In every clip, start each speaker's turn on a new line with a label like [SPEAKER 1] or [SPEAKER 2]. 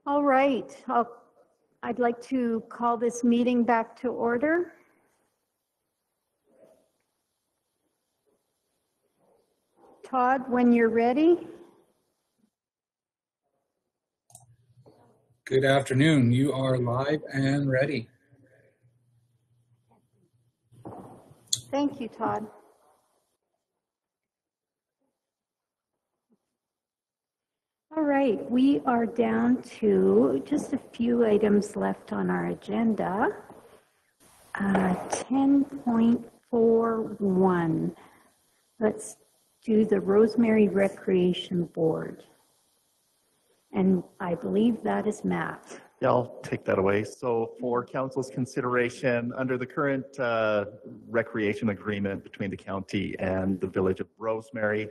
[SPEAKER 1] All right, I'd like to call this meeting back to order. Todd, when you're ready.
[SPEAKER 2] Good afternoon. You are live and ready.
[SPEAKER 1] Thank you, Todd. All right, we are down to just a few items left on our agenda. 10.41. Let's do the Rosemary Recreation Board. And I believe that is Matt.
[SPEAKER 3] Yeah, I'll take that away. So for council's consideration, under the current recreation agreement between the county and the village of Rosemary,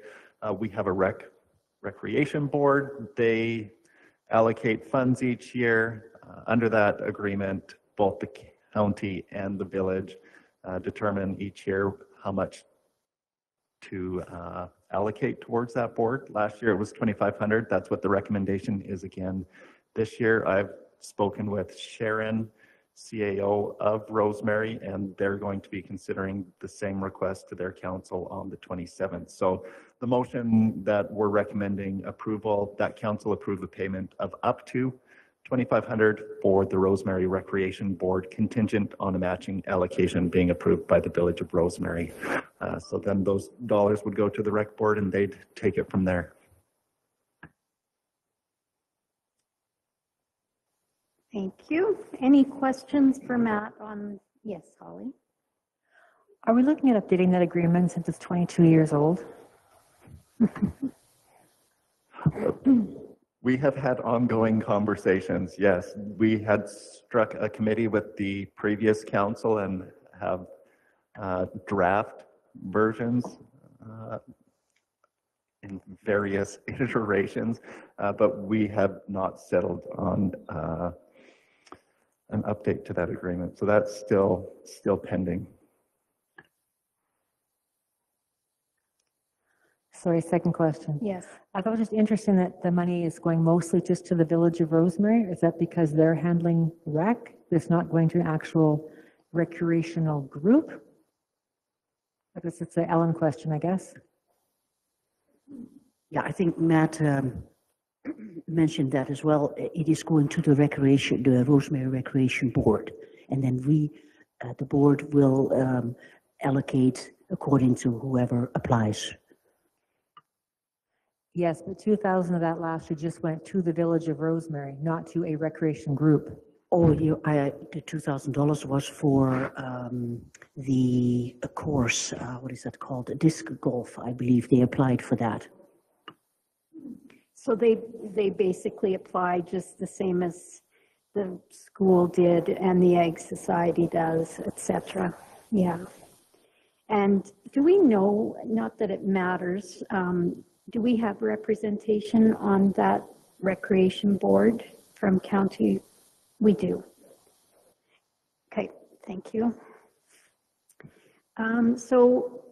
[SPEAKER 3] we have a recreation board. They allocate funds each year. Under that agreement, both the county and the village determine each year how much to allocate towards that board. Last year it was $2,500. That's what the recommendation is again this year. I've spoken with Sharon, CAO of Rosemary, and they're going to be considering the same request to their council on the 27th. So the motion that we're recommending approval, that council approve the payment of up to $2,500 for the Rosemary Recreation Board, contingent on a matching allocation being approved by the village of Rosemary. So then those dollars would go to the rec board and they'd take it from there.
[SPEAKER 1] Thank you. Any questions for Matt on, yes, Holly?
[SPEAKER 4] Are we looking at updating that agreement since it's 22 years old?
[SPEAKER 3] We have had ongoing conversations, yes. We had struck a committee with the previous council and have draft versions in various iterations, but we have not settled on an update to that agreement. So that's still pending.
[SPEAKER 4] Sorry, second question.
[SPEAKER 1] Yes.
[SPEAKER 4] I thought it was just interesting that the money is going mostly just to the village of Rosemary. Is that because they're handling rec? It's not going to an actual recreational group? I guess it's an Ellen question, I guess.
[SPEAKER 5] Yeah, I think Matt mentioned that as well. It is going to the Rosemary Recreation Board, and then the board will allocate according to whoever applies.
[SPEAKER 4] Yes, but 2,000 of that last year just went to the village of Rosemary, not to a recreation group.
[SPEAKER 5] Oh, the $2,000 was for the course. What is that called? Disc golf, I believe. They applied for that.
[SPEAKER 1] So they basically apply just the same as the school did and the Ag Society does, etc. Yeah. And do we know, not that it matters, do we have representation on that recreation board from county? We do. Okay, thank you. So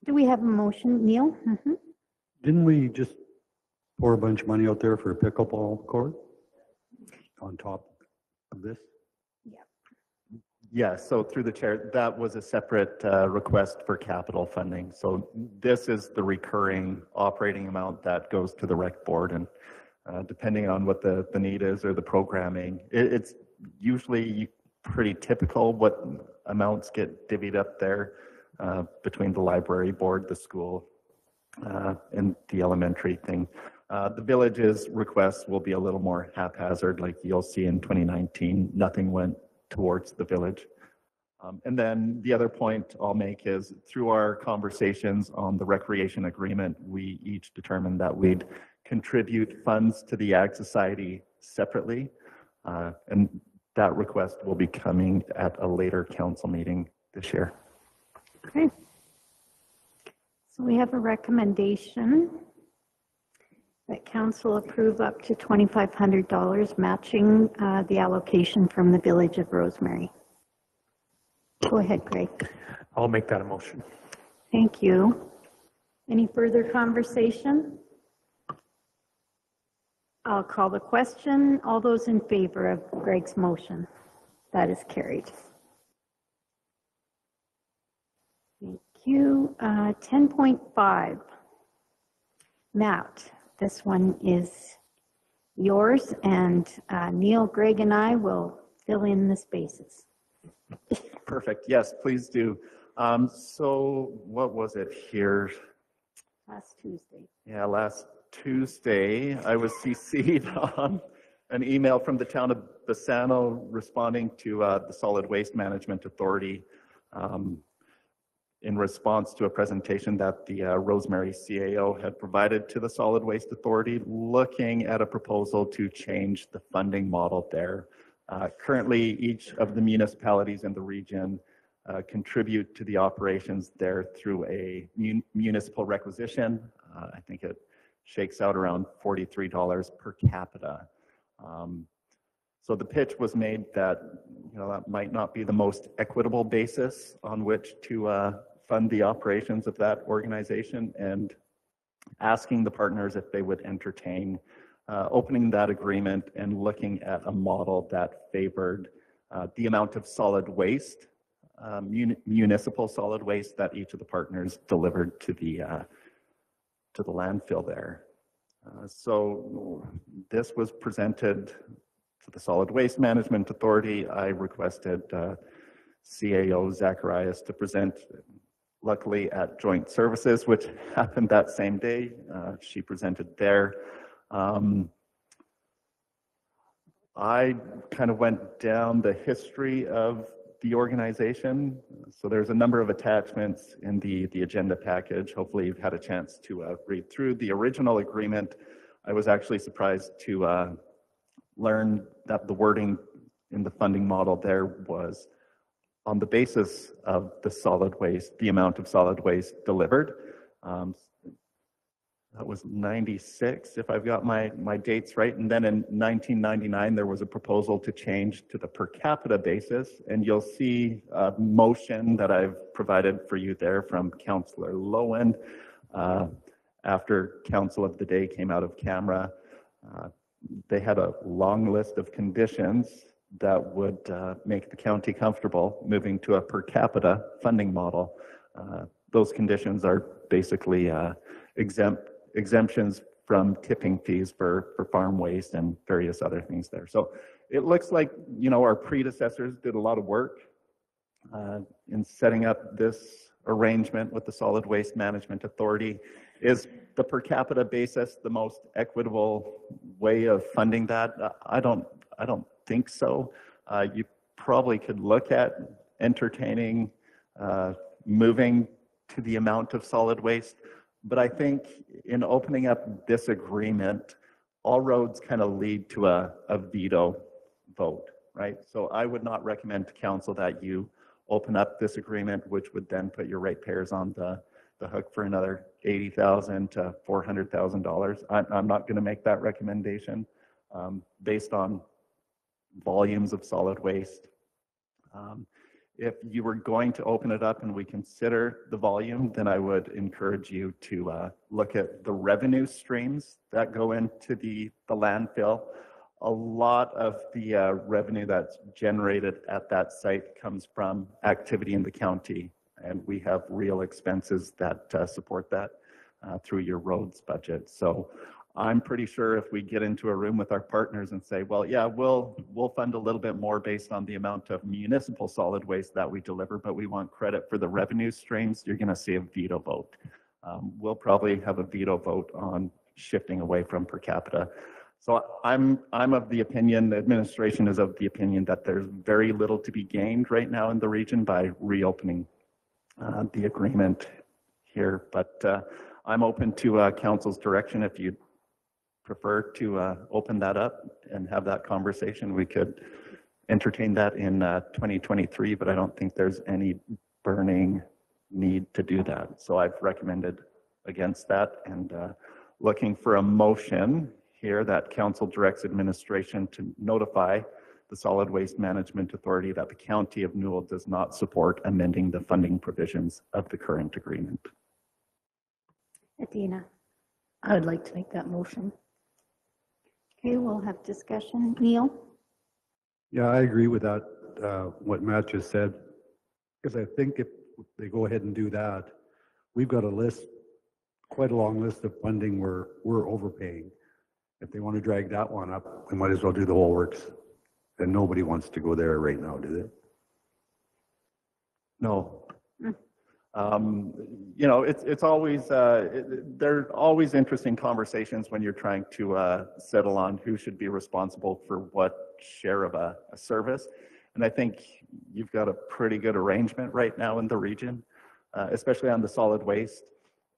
[SPEAKER 1] do we have a motion, Neil? Mm-hmm.
[SPEAKER 6] Didn't we just pour a bunch of money out there for a pickleball court on top of this?
[SPEAKER 3] Yeah, so through the chair, that was a separate request for capital funding. So this is the recurring operating amount that goes to the rec board, and depending on what the need is or the programming, it's usually pretty typical what amounts get divvied up there between the library board, the school, and the elementary thing. The village's requests will be a little more haphazard, like you'll see in 2019, nothing went towards the village. And then the other point I'll make is through our conversations on the recreation agreement, we each determined that we'd contribute funds to the Ag Society separately. And that request will be coming at a later council meeting this year.
[SPEAKER 1] Okay. So we have a recommendation that council approve up to $2,500 matching the allocation from the village of Rosemary. Go ahead, Greg.
[SPEAKER 7] I'll make that a motion.
[SPEAKER 1] Thank you. Any further conversation? I'll call the question. All those in favor of Greg's motion? That is carried. Thank you. 10.5. Matt, this one is yours, and Neil, Greg, and I will fill in the spaces.
[SPEAKER 3] Perfect. Yes, please do. So what was it here?
[SPEAKER 1] Last Tuesday.
[SPEAKER 3] Yeah, last Tuesday, I was CC'd on an email from the town of Bassano responding to the Solid Waste Management Authority in response to a presentation that the Rosemary CAO had provided to the Solid Waste Authority, looking at a proposal to change the funding model there. Currently, each of the municipalities in the region contribute to the operations there through a municipal requisition. I think it shakes out around $43 per capita. So the pitch was made that, that might not be the most equitable basis on which to fund the operations of that organization, and asking the partners if they would entertain opening that agreement and looking at a model that favored the amount of solid waste, municipal solid waste, that each of the partners delivered to the landfill there. So this was presented to the Solid Waste Management Authority. I requested CAO Zacharias to present, luckily at Joint Services, which happened that same day. She presented there. I kind of went down the history of the organization. So there's a number of attachments in the agenda package. Hopefully you've had a chance to read through the original agreement. I was actually surprised to learn that the wording in the funding model there was on the basis of the solid waste, the amount of solid waste delivered. That was 96, if I've got my dates right. And then in 1999, there was a proposal to change to the per capita basis. And you'll see a motion that I've provided for you there from Councillor Lowen. After Council of the Day came out of camera, they had a long list of conditions that would make the county comfortable moving to a per capita funding model. Those conditions are basically exemptions from tipping fees for farm waste and various other things there. So it looks like, our predecessors did a lot of work in setting up this arrangement with the Solid Waste Management Authority. Is the per capita basis the most equitable way of funding that? I don't think so. You probably could look at entertaining moving to the amount of solid waste, but I think in opening up this agreement, all roads kind of lead to a veto vote, right? So I would not recommend to council that you open up this agreement, which would then put your ratepayers on the hook for another $80,000 to $400,000. I'm not going to make that recommendation based on volumes of solid waste. If you were going to open it up and we consider the volume, then I would encourage you to look at the revenue streams that go into the landfill. A lot of the revenue that's generated at that site comes from activity in the county, and we have real expenses that support that through your roads budget. So I'm pretty sure if we get into a room with our partners and say, well, yeah, we'll fund a little bit more based on the amount of municipal solid waste that we deliver, but we want credit for the revenue streams, you're going to see a veto vote. We'll probably have a veto vote on shifting away from per capita. So I'm of the opinion, the administration is of the opinion that there's very little to be gained right now in the region by reopening the agreement here, but I'm open to council's direction. If you prefer to open that up and have that conversation, we could entertain that in 2023, but I don't think there's any burning need to do that. So I've recommended against that, and looking for a motion here that council directs administration to notify the Solid Waste Management Authority that the County of Newell does not support amending the funding provisions of the current agreement.
[SPEAKER 1] Adina.
[SPEAKER 5] I would like to make that motion.
[SPEAKER 1] Okay, we'll have discussion. Neil?
[SPEAKER 6] Yeah, I agree with that, what Matt just said, because I think if they go ahead and do that, we've got a list, quite a long list of funding where we're overpaying. If they want to drag that one up, we might as well do the whole works. And nobody wants to go there right now, do they?
[SPEAKER 3] No. You know, it's always, there are always interesting conversations when you're trying to settle on who should be responsible for what share of a service. And I think you've got a pretty good arrangement right now in the region, especially on the solid waste.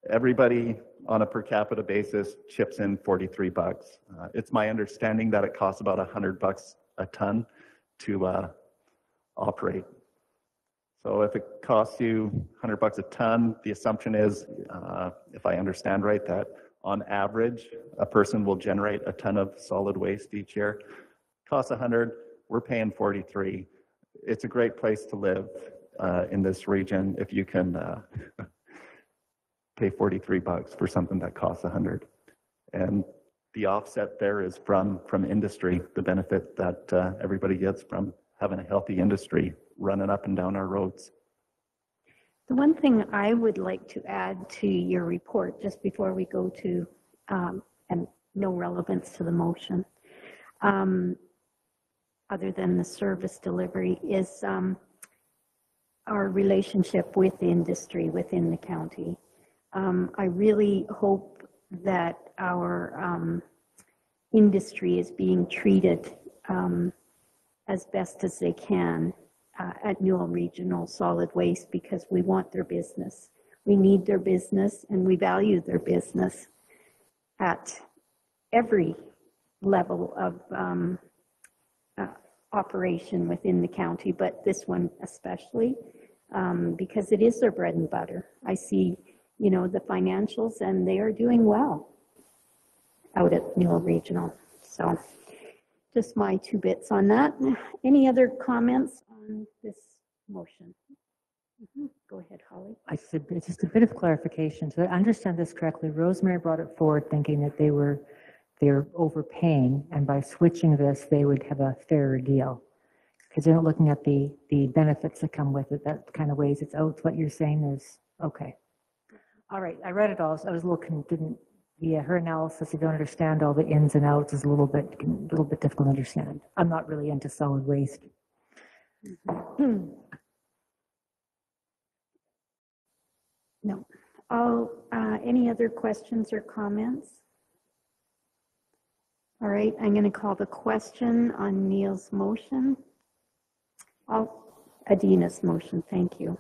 [SPEAKER 3] Everybody on a per capita basis chips in 43 bucks. It's my understanding that it costs about $100 a ton to operate. So if it costs you $100 a ton, the assumption is, if I understand right, that on average, a person will generate a ton of solid waste each year. Costs 100, we're paying 43. It's a great place to live in this region if you can pay 43 bucks for something that costs 100. And the offset there is from industry, the benefit that everybody gets from having a healthy industry running up and down our roads.
[SPEAKER 1] The one thing I would like to add to your report, just before we go to, and no relevance to the motion, other than the service delivery, is our relationship with the industry within the county. I really hope that our industry is being treated as best as they can at Newell Regional Solid Waste, because we want their business. We need their business and we value their business at every level of operation within the county, but this one especially, because it is their bread and butter. I see, you know, the financials, and they are doing well out at Newell Regional. So just my 2 bits on that. Any other comments on this motion? Go ahead, Holly.
[SPEAKER 4] It's just a bit of clarification. So I understand this correctly. Rosemary brought it forward thinking that they're overpaying, and by switching this, they would have a fairer deal. Because they're not looking at the benefits that come with it. That kind of weighs it out. What you're saying is, okay. All right, I read it all, so I was a little, her analysis, you don't understand all the ins and outs, is a little bit difficult to understand. I'm not really into solid waste.
[SPEAKER 1] No. Any other questions or comments? All right, I'm going to call the question on Neil's motion. Adina's motion, thank you.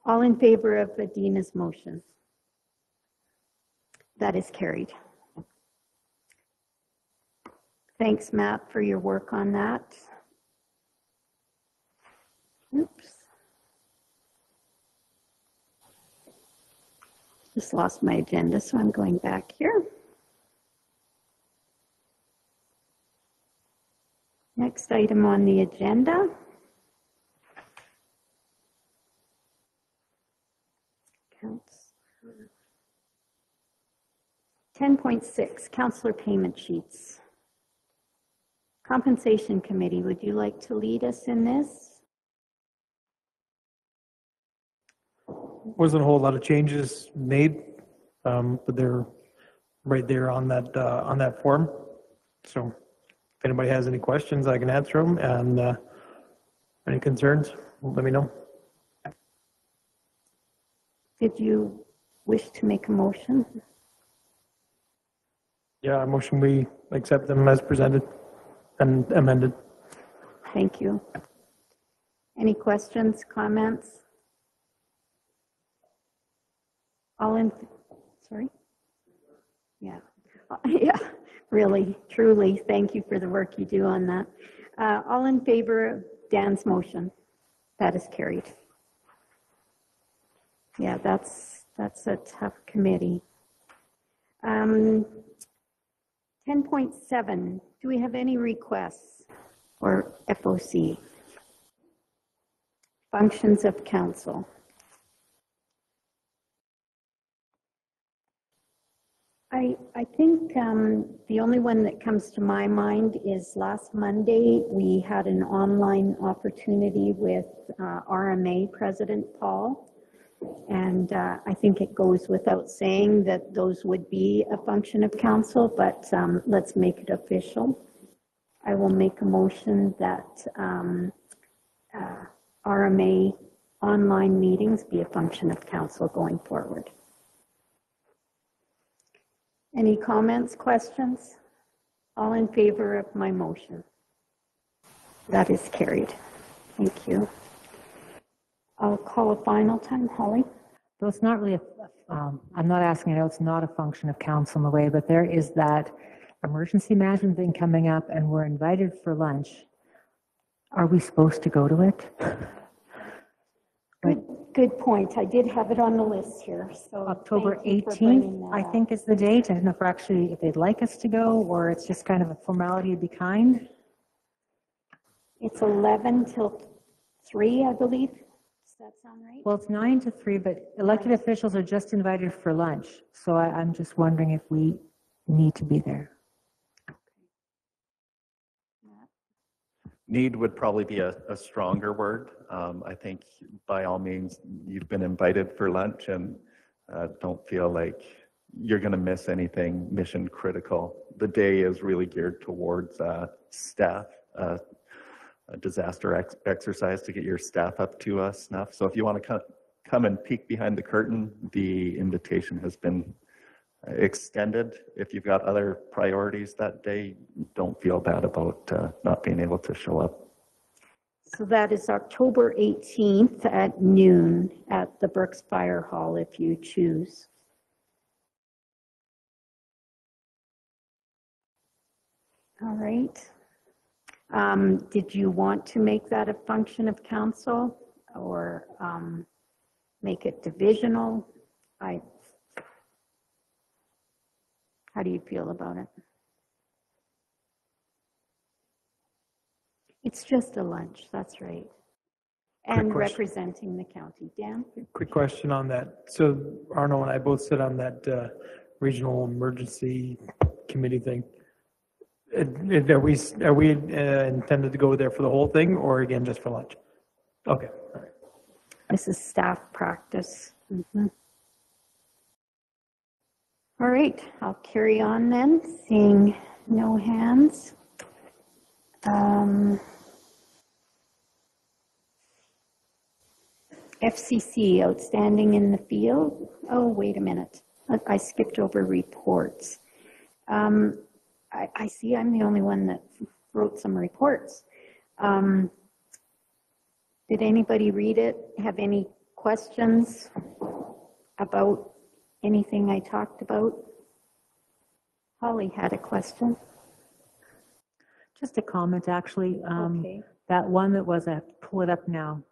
[SPEAKER 1] All in favor of Adina's motion? That is carried. Thanks, Matt, for your work on that. Oops. Just lost my agenda, so I'm going back here. Next item on the agenda. Counts. 10.6, Councillor payment sheets. Compensation Committee, would you like to lead us in this?
[SPEAKER 7] Wasn't a whole lot of changes made, but they're right there on that form. So if anybody has any questions, I can answer them, and any concerns, let me know.
[SPEAKER 1] Did you wish to make a motion?
[SPEAKER 7] Yeah, I motion we accept them as presented and amended.
[SPEAKER 1] Thank you. Any questions, comments? All in, sorry? Yeah, yeah, really, truly, thank you for the work you do on that. All in favor of Dan's motion? That is carried. Yeah, that's a tough committee. 10.7, do we have any requests or FOC? Functions of council. I think the only one that comes to my mind is last Monday, we had an online opportunity with RMA President Paul. And I think it goes without saying that those would be a function of council, but let's make it official. I will make a motion that RMA online meetings be a function of council going forward. Any comments, questions? All in favor of my motion? That is carried. Thank you. I'll call a final time, Holly.
[SPEAKER 4] So it's not really, I'm not asking, I know it's not a function of council in the way, but there is that emergency management thing coming up and we're invited for lunch. Are we supposed to go to it?
[SPEAKER 1] Good point. I did have it on the list here, so.
[SPEAKER 4] October
[SPEAKER 1] thank you for bringing
[SPEAKER 4] 18th,
[SPEAKER 1] that
[SPEAKER 4] I
[SPEAKER 1] up.
[SPEAKER 4] think is the date. I don't know if we're actually, if they'd like us to go or it's just kind of a formality to be kind.
[SPEAKER 1] It's 11 till 3, I believe. Does that sound right?
[SPEAKER 4] Well, it's 9 to 3, but elected officials are just invited for lunch. So I'm just wondering if we need to be there.
[SPEAKER 3] Need would probably be a stronger word. I think by all means, you've been invited for lunch and don't feel like you're going to miss anything mission critical. The day is really geared towards staff, a disaster exercise to get your staff up to snuff. So if you want to come and peek behind the curtain, the invitation has been extended. If you've got other priorities that day, don't feel bad about not being able to show up.
[SPEAKER 1] So that is October 18th at noon at the Brooks Fire Hall if you choose. All right. Did you want to make that a function of council or make it divisional? How do you feel about it? It's just a lunch, that's right. And
[SPEAKER 7] question.
[SPEAKER 1] representing the county. Dan?
[SPEAKER 7] Quick question on that. So Arno and I both sit on that regional emergency committee thing. Are we intended to go there for the whole thing or again, just for lunch? Okay. All right.
[SPEAKER 1] This is staff practice. Mm-hmm. All right, I'll carry on then, seeing no hands. FCC, outstanding in the field. Oh, wait a minute. I skipped over reports. I see I'm the only one that wrote some reports. Did anybody read it? Have any questions about anything I talked about? Holly had a question.
[SPEAKER 4] Just a comment, actually.
[SPEAKER 1] Okay.
[SPEAKER 4] That one that was, I have to pull it up now,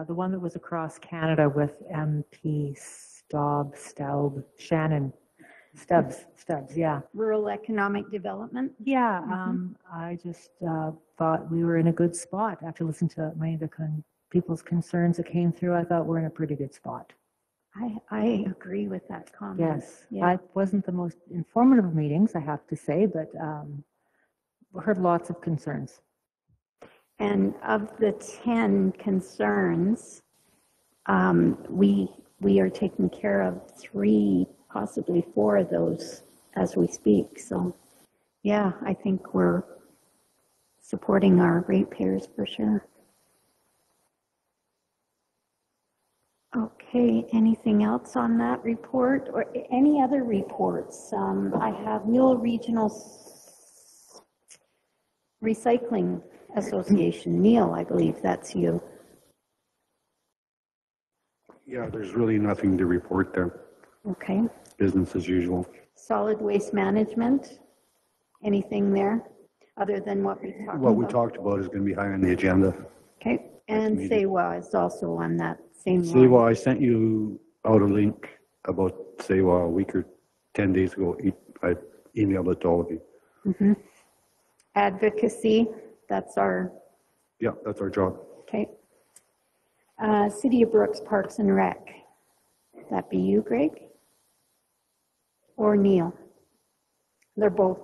[SPEAKER 4] the one that was across Canada with MP Stubbs, yeah.
[SPEAKER 1] Rural economic development.
[SPEAKER 4] Yeah, I just thought we were in a good spot. After listening to many of the people's concerns that came through, I thought we're in a pretty good spot.
[SPEAKER 1] I agree with that comment.
[SPEAKER 4] Yes,
[SPEAKER 1] Yeah.
[SPEAKER 4] it wasn't the most informative meetings, I have to say, but heard lots of concerns.
[SPEAKER 1] And of the 10 concerns, we are taking care of 3, possibly 4 of those as we speak. So yeah, I think we're supporting our ratepayers for sure. Okay, anything else on that report or any other reports? I have Newell Regional Recycling Association. Neil, I believe that's you.
[SPEAKER 6] Yeah, there's really nothing to report there.
[SPEAKER 1] Okay.
[SPEAKER 6] Business as usual.
[SPEAKER 1] Solid waste management, anything there other than what we talked about?
[SPEAKER 6] What we talked about is going to be high on the agenda.
[SPEAKER 1] Okay, and SEWA is also on that same line.
[SPEAKER 6] SEWA, I sent you out a link about SEWA a week or 10 days ago. I emailed it to all of you.
[SPEAKER 1] Mm-hmm. Advocacy, that's our,
[SPEAKER 6] Yeah, that's our job.
[SPEAKER 1] okay. City of Brooks Parks and Rec, that be you, Greg? Or Neil? They're both,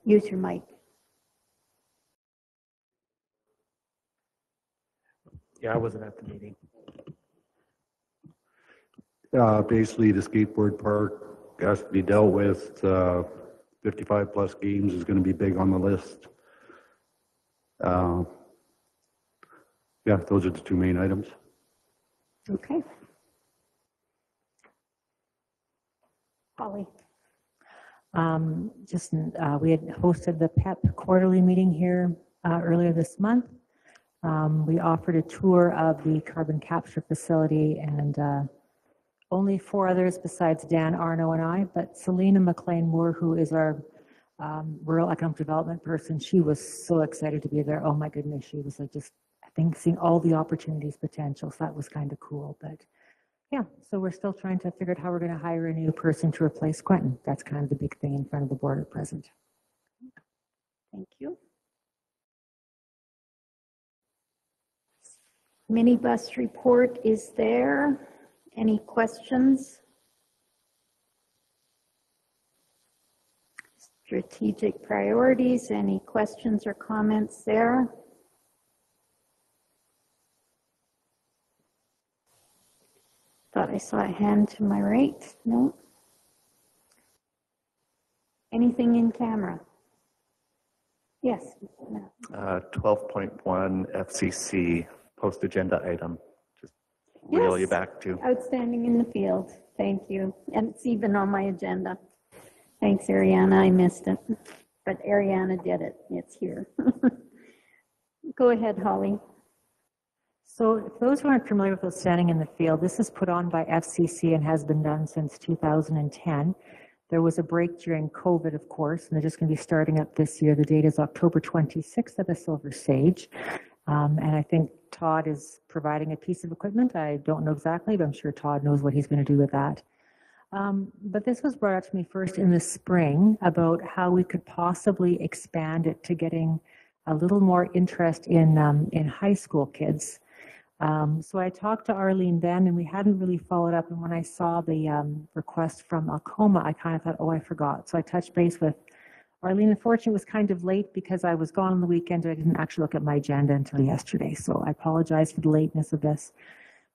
[SPEAKER 1] use your mic.
[SPEAKER 7] Yeah, I wasn't at the meeting.
[SPEAKER 6] Basically, the skateboard park has to be dealt with. 55 plus games is going to be big on the list. Yeah, those are the two main items.
[SPEAKER 1] Okay. Holly.
[SPEAKER 4] We had hosted the PEP quarterly meeting here earlier this month. We offered a tour of the carbon capture facility, and only 4 others besides Dan, Arno, and I, but Selena McLean Moore, who is our rural economic development person, she was so excited to be there. Oh my goodness, she was like just, I think, seeing all the opportunities, potential. So that was kind of cool. But yeah, so we're still trying to figure out how we're going to hire a new person to replace Quentin. That's kind of the big thing in front of the board at present.
[SPEAKER 1] Thank you. Minibus report is there. Any questions? Strategic priorities, any questions or comments there? Thought I saw a hand to my right. No. Anything in camera? Yes.
[SPEAKER 3] 12.1 FCC post agenda item. Just reel you back to.
[SPEAKER 1] Outstanding in the field. Thank you. And it's even on my agenda. Thanks, Ariana. I missed it. But Ariana did it. It's here. Go ahead, Holly.
[SPEAKER 4] So for those who aren't familiar with what's standing in the field, this is put on by FCC and has been done since 2010. There was a break during COVID, of course, and they're just going to be starting up this year. The date is October 26th at the Silver Sage. And I think Todd is providing a piece of equipment. I don't know exactly, but I'm sure Todd knows what he's going to do with that. But this was brought up to me first in the spring about how we could possibly expand it to getting a little more interest in high school kids. So I talked to Arlene then, and we hadn't really followed up. And when I saw the request from Alcoma, I kind of thought, oh, I forgot. So I touched base with Arlene. Unfortunately, it was kind of late because I was gone on the weekend. I didn't actually look at my agenda until yesterday. So I apologize for the lateness of this.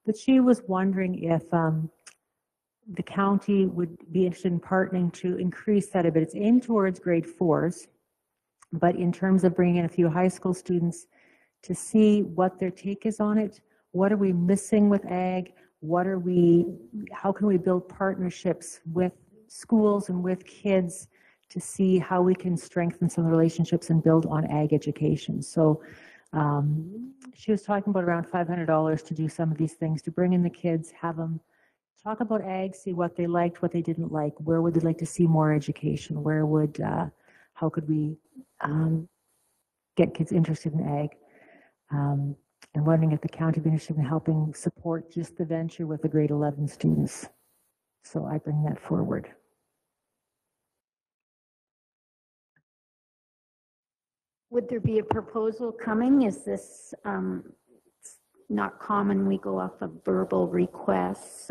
[SPEAKER 4] But she was wondering if the county would be interested in partnering to increase that a bit. It's aimed towards grade 4s, but in terms of bringing in a few high school students to see what their take is on it. What are we missing with ag? How can we build partnerships with schools and with kids to see how we can strengthen some relationships and build on ag education? So she was talking about around $500 to do some of these things, to bring in the kids, have them talk about ag, see what they liked, what they didn't like, where would they like to see more education, how could we get kids interested in ag, and wondering if the county would be interested in helping support just the venture with the grade 11 students. So I bring that forward.
[SPEAKER 1] Would there be a proposal coming? Is this not common? We go off of verbal requests.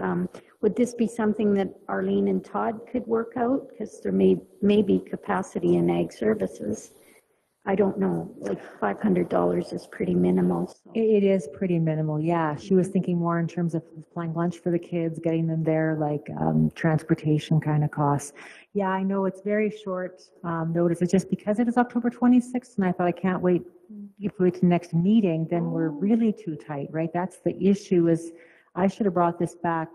[SPEAKER 1] Would this be something that Arlene and Todd could work out? Because there may be capacity in ag services. I don't know, like $500 is pretty minimal. So.
[SPEAKER 4] It is pretty minimal, yeah. She was thinking more in terms of supplying lunch for the kids, getting them there, like transportation kind of costs. Yeah, I know it's very short notice. It's just because it is October 26th, and I thought I can't wait. If we wait to the next meeting, then we're really too tight, right? That's the issue. Is I should have brought this back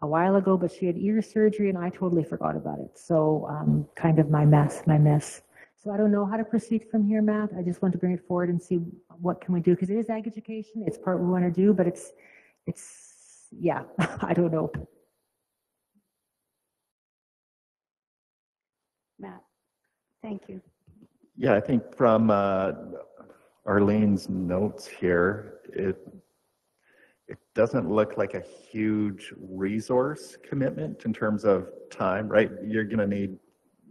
[SPEAKER 4] a while ago, but she had ear surgery, and I totally forgot about it. So kind of my miss. So I don't know how to proceed from here, Matt. I just want to bring it forward and see what can we do, because it is ag education. It's part we want to do, but it's yeah, I don't know.
[SPEAKER 1] Matt, thank you.
[SPEAKER 3] Yeah, I think from Arlene's notes here, it doesn't look like a huge resource commitment in terms of time, right? You're going to need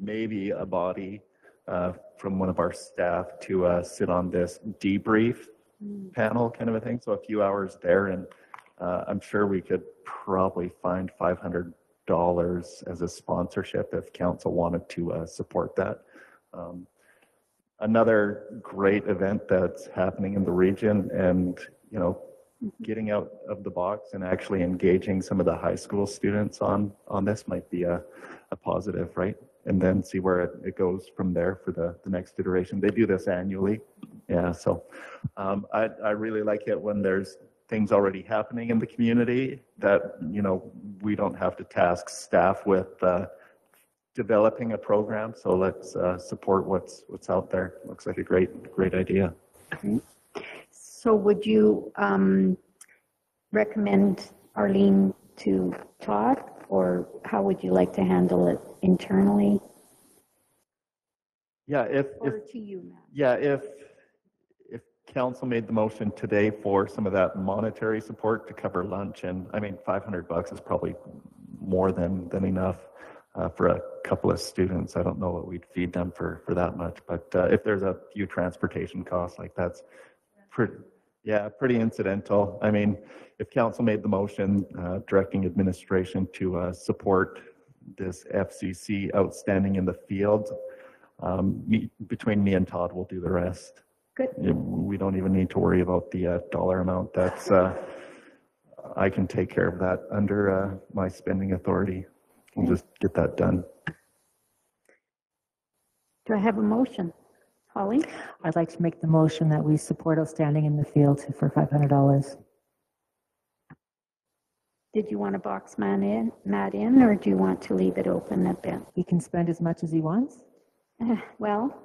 [SPEAKER 3] maybe a body from one of our staff to sit on this debrief panel kind of a thing. So a few hours there, and I'm sure we could probably find $500 as a sponsorship if council wanted to support that. Another great event that's happening in the region, and getting out of the box and actually engaging some of the high school students on this might be a positive, right? And then see where it goes from there for the next iteration. They do this annually. Yeah, so I really like it when there's things already happening in the community that, we don't have to task staff with developing a program. So let's support what's out there. Looks like a great idea.
[SPEAKER 1] So would you recommend Arlene to Todd, or how would you like to handle it internally?
[SPEAKER 3] Yeah,
[SPEAKER 1] Or to you, Matt?
[SPEAKER 3] Yeah, if council made the motion today for some of that monetary support to cover lunch, and I mean, $500 is probably more than enough for a couple of students. I don't know what we'd feed them for that much, but if there's a few transportation costs, like that's pretty incidental. I mean, if council made the motion directing administration to support this FCC outstanding in the field, between me and Todd, we'll do the rest.
[SPEAKER 1] Good.
[SPEAKER 3] We don't even need to worry about the dollar amount. That's I can take care of that under my spending authority. We'll just get that done.
[SPEAKER 1] Do I have a motion? Holly?
[SPEAKER 4] I'd like to make the motion that we support outstanding in the field for $500.
[SPEAKER 1] Did you want to box Matt in, or do you want to leave it open a bit?
[SPEAKER 4] He can spend as much as he wants.
[SPEAKER 1] Well,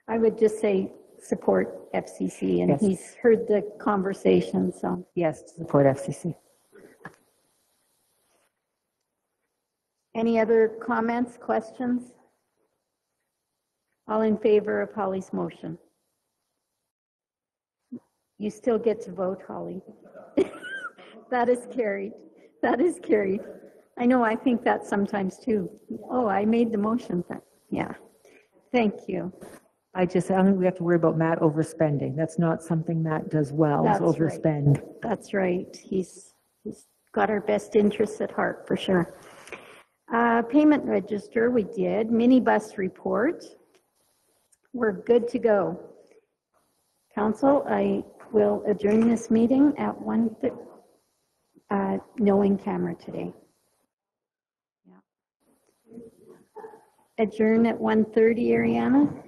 [SPEAKER 1] I would just say support FCC, and
[SPEAKER 4] Yes.
[SPEAKER 1] he's heard the conversation, so.
[SPEAKER 4] Yes, to support FCC.
[SPEAKER 1] Any other comments, questions? All in favor of Holly's motion? You still get to vote, Holly. That is carried. That is carried. I know, I think that sometimes too. Oh, I made the motion. Yeah. Thank you.
[SPEAKER 4] I don't think we have to worry about Matt overspending. That's not something Matt does well, is
[SPEAKER 1] That's right.
[SPEAKER 4] overspend.
[SPEAKER 1] That's right. He's got our best interests at heart, for sure. Payment register, we did. Minibus report. We're good to go. Council, I will adjourn this meeting at 1:30. No in camera today. Yeah. Adjourn at 1:30, Ariana?